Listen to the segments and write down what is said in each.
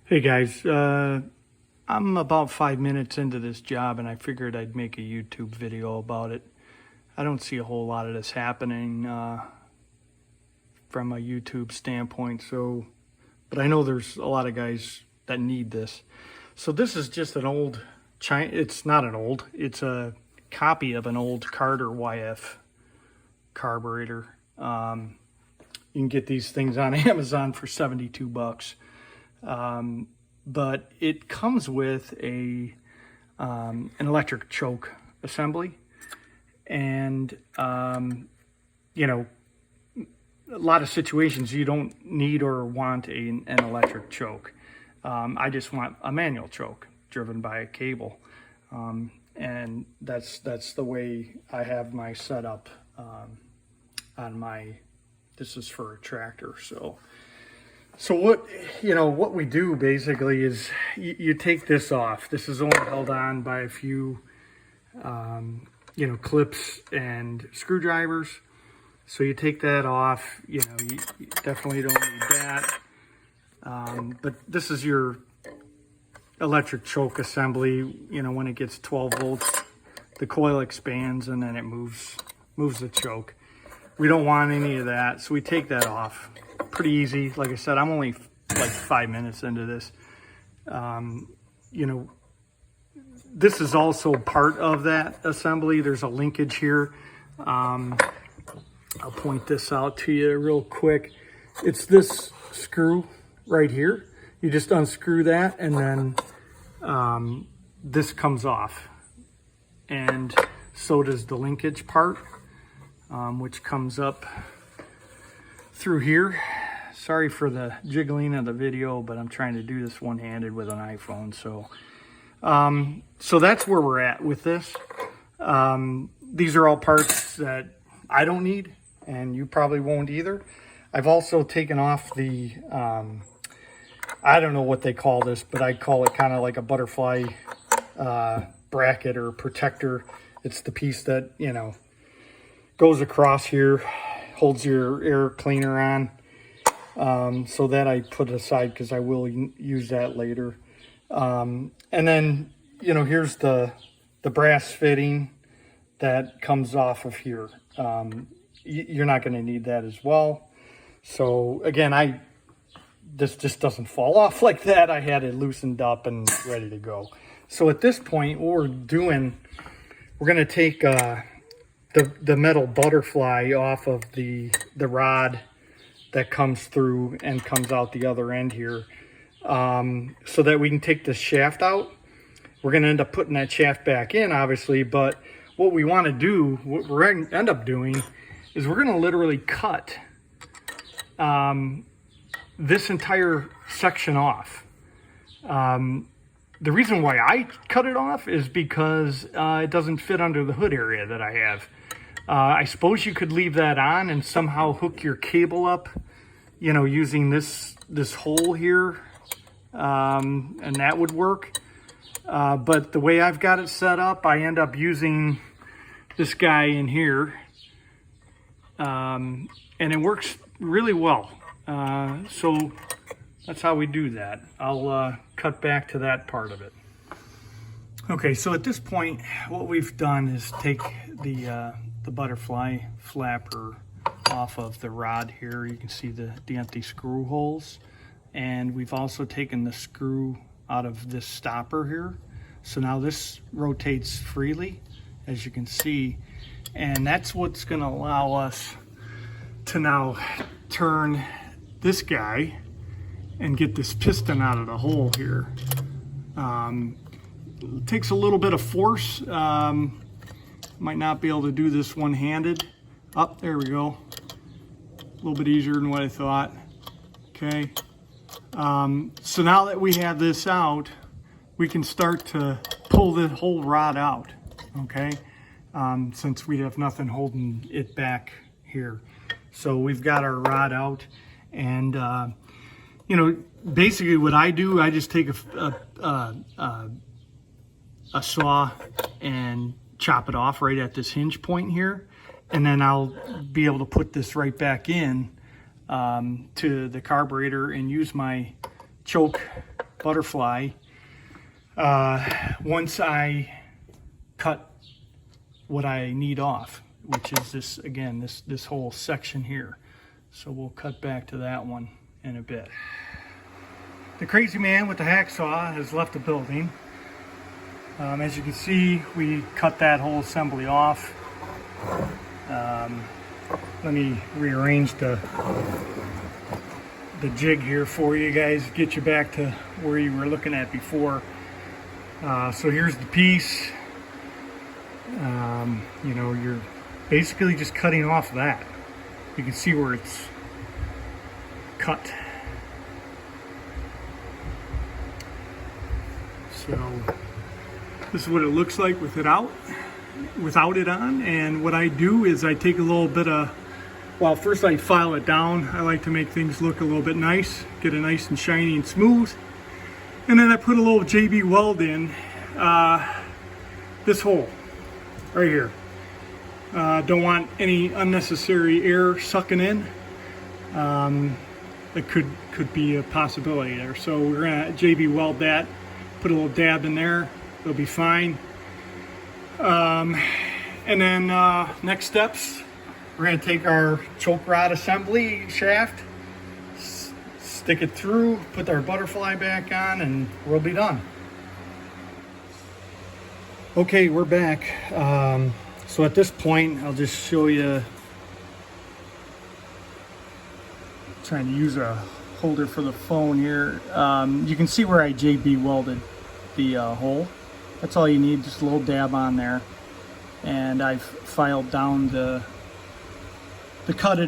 Hey guys, I'm about 5 minutes into this job and I figured I'd make a YouTube video about it. I don't see a whole lot of this happening from a YouTube standpoint, but I know there's a lot of guys that need this. So this is just an old, it's not an old, it's a copy of an old Carter YF carburetor. You can get these things on Amazon for 72 bucks. But it comes with an electric choke assembly, and you know, a lot of situations you don't need or want an electric choke. I just want a manual choke driven by a cable, and that's the way I have my setup on my. This is for a tractor, So what we do basically is you take this off. This is only held on by a few, clips and screwdrivers. So you take that off, you definitely don't need that. But this is your electric choke assembly. When it gets 12 volts, the coil expands and then it moves the choke. We don't want any of that, so we take that off. Pretty easy. Like I said, I'm only like 5 minutes into this. This is also part of that assembly. There's a linkage here. I'll point this out to you real quick. It's this screw right here. You just unscrew that and then this comes off. And so does the linkage part, which comes up through here. Sorry for the jiggling of the video, but I'm trying to do this one-handed with an iPhone. So that's where we're at with this. These are all parts that I don't need, and you probably won't either. I've also taken off the, I don't know what they call this, but I call it kind of like a butterfly bracket or protector. It's the piece that, goes across here, holds your air cleaner on. So that I put aside because I will use that later. And then, here's the brass fitting that comes off of here. You're not going to need that as well. So again, this just doesn't fall off like that. I had it loosened up and ready to go. So at this point, what we're doing, we're going to take the metal butterfly off of the rod that comes through and comes out the other end here, so that we can take the shaft out. We're going to end up putting that shaft back in, obviously, but what we want to do, what we're going to end up doing, is we're going to literally cut this entire section off. The reason why I cut it off is because it doesn't fit under the hood area that I have. I suppose you could leave that on and somehow hook your cable up, using this hole here, and that would work. But the way I've got it set up, I end up using this guy in here, and it works really well. So that's how we do that. I'll cut back to that part of it. Okay, so at this point, what we've done is take the butterfly flapper off of the rod here. You can see the empty screw holes, and we've also taken the screw out of this stopper here. So now this rotates freely, as you can see, and that's what's going to allow us to now turn this guy and get this piston out of the hole here. It takes a little bit of force. Might not be able to do this one-handed. Up, there we go. A little bit easier than what I thought. Okay. So now that we have this out, we can start to pull the whole rod out. Okay. Since we have nothing holding it back here. So we've got our rod out, and basically what I do, I just take a saw and chop it off right at this hinge point here, and then I'll be able to put this right back in to the carburetor and use my choke butterfly once I cut what I need off, which is this, again, this whole section here. So we'll cut back to that one in a bit. The crazy man with the hacksaw has left the building. As you can see, we cut that whole assembly off. Let me rearrange the jig here for you guys, get you back to where you were looking at before. So here's the piece. You know, you're basically just cutting off that. You can see where it's cut. So this is what it looks like with it out, without it on. And what I do is I take a little bit of, well, first I file it down. I like to make things look a little bit nice, get it nice and shiny and smooth. And then I put a little JB weld in this hole right here. Don't want any unnecessary air sucking in. That could be a possibility there. So we're gonna JB weld that, put a little dab in there, it'll be fine. And then next steps, we're gonna take our choke rod assembly shaft, stick it through, put our butterfly back on, and we'll be done. Okay, we're back. So at this point, I'll just show you, trying to use a holder for the phone here. You can see where I JB welded the hole. That's all you need, just a little dab on there. And I've filed down the cut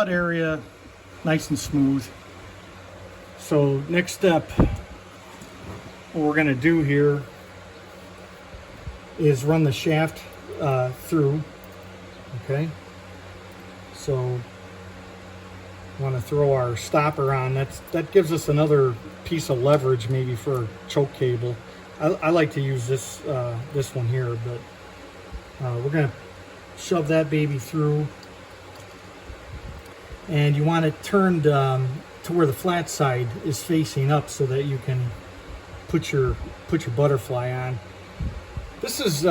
area nice and smooth. So next step, what we're gonna do here is run the shaft through. Okay, so want to throw our stopper on. That gives us another piece of leverage, maybe for a choke cable. I like to use this this one here, but we're gonna shove that baby through, and you want it turned to where the flat side is facing up so that you can put your butterfly on. This is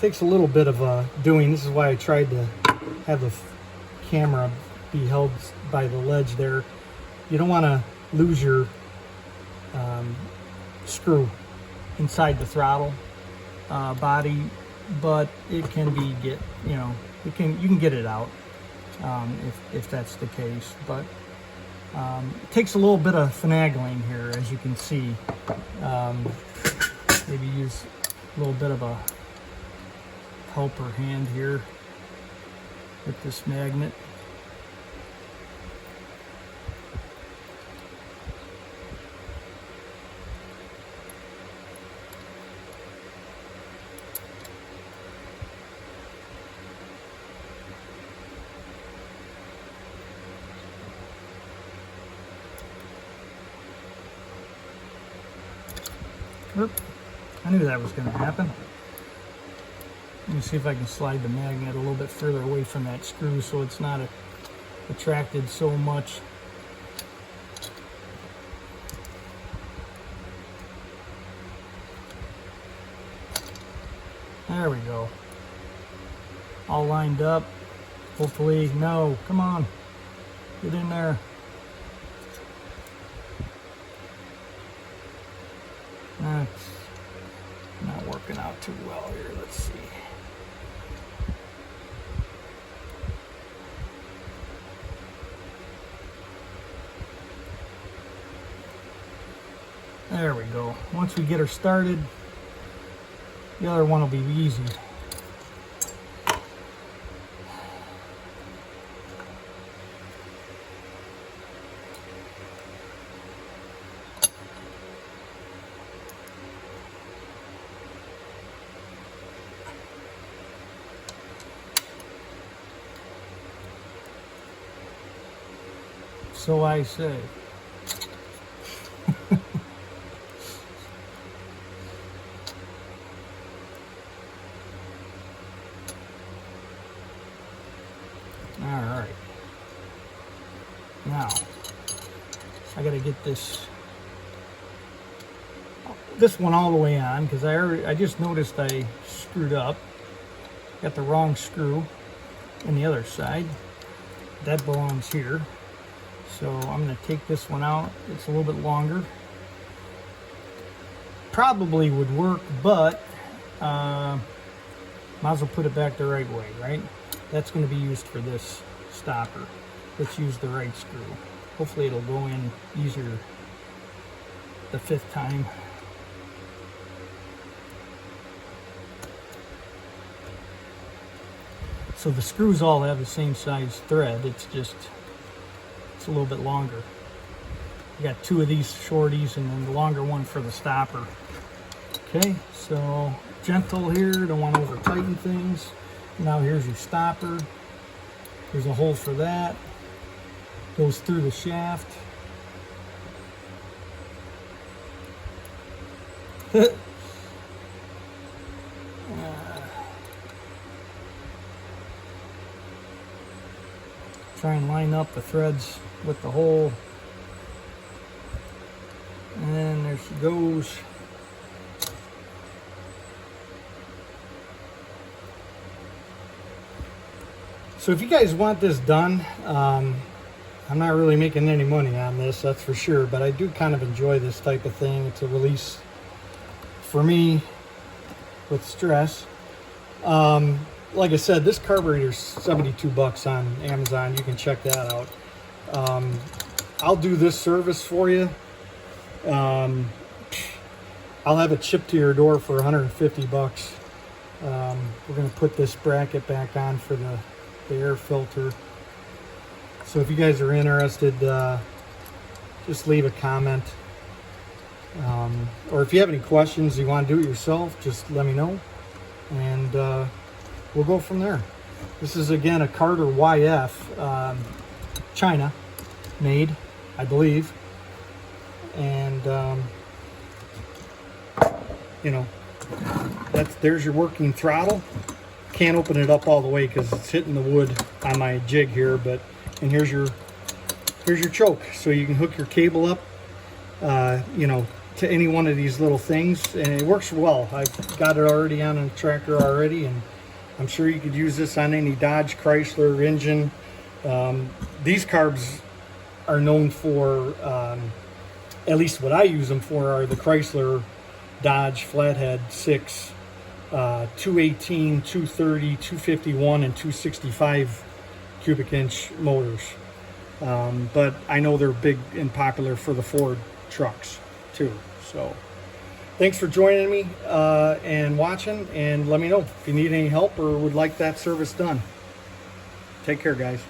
takes a little bit of doing. This is why I tried to have the camera be held by the ledge there. You don't want to lose your screw inside the throttle body, but it can be you can get it out if that's the case. But it takes a little bit of finagling here, as you can see. Maybe use a little bit of a helper hand here with this magnet. Oop, I knew that was going to happen. Let me see if I can slide the magnet a little bit further away from that screw so it's not attracted so much. There we go. All lined up. Hopefully, no, come on. Get in there. That's not working out too well here. Let's see. There we go. Once we get her started, the other one will be easy. So I say. All right. Now, I got to get this this one all the way on because I just noticed I screwed up. Got the wrong screw on the other side. That belongs here. So I'm going to take this one out. It's a little bit longer. Probably would work, but might as well put it back the right way, right? That's going to be used for this stopper. Let's use the right screw. Hopefully it'll go in easier the 5th time. So the screws all have the same size thread. It's a little bit longer. I got 2 of these shorties and then the longer one for the stopper. Okay, so gentle here, don't want to over tighten things. Now here's your stopper. There's a hole for that. Goes through the shaft. Try and line up the threads with the hole. And there she goes. So if you guys want this done, I'm not really making any money on this, that's for sure, but I do kind of enjoy this type of thing. It's a release for me with stress. Like I said, this carburetor's 72 bucks on Amazon. You can check that out. I'll do this service for you. I'll have it shipped to your door for 150 bucks. We're going to put this bracket back on for the air filter. So if you guys are interested, just leave a comment. Or if you have any questions, you want to do it yourself, just let me know. And we'll go from there. This is again a Carter YF, China made, I believe. And you know, there's your working throttle. Can't open it up all the way because it's hitting the wood on my jig here, but and here's your choke, so you can hook your cable up, you know, to any one of these little things, and it works well. I've got it already on a tractor already, and I'm sure you could use this on any Dodge, Chrysler engine. These carbs are known for, at least what I use them for, are the Chrysler Dodge Flathead 6, 218, 230, 251, and 265 cubic inch motors. But I know they're big and popular for the Ford trucks too. So thanks for joining me and watching, and let me know if you need any help or would like that service done. Take care, guys.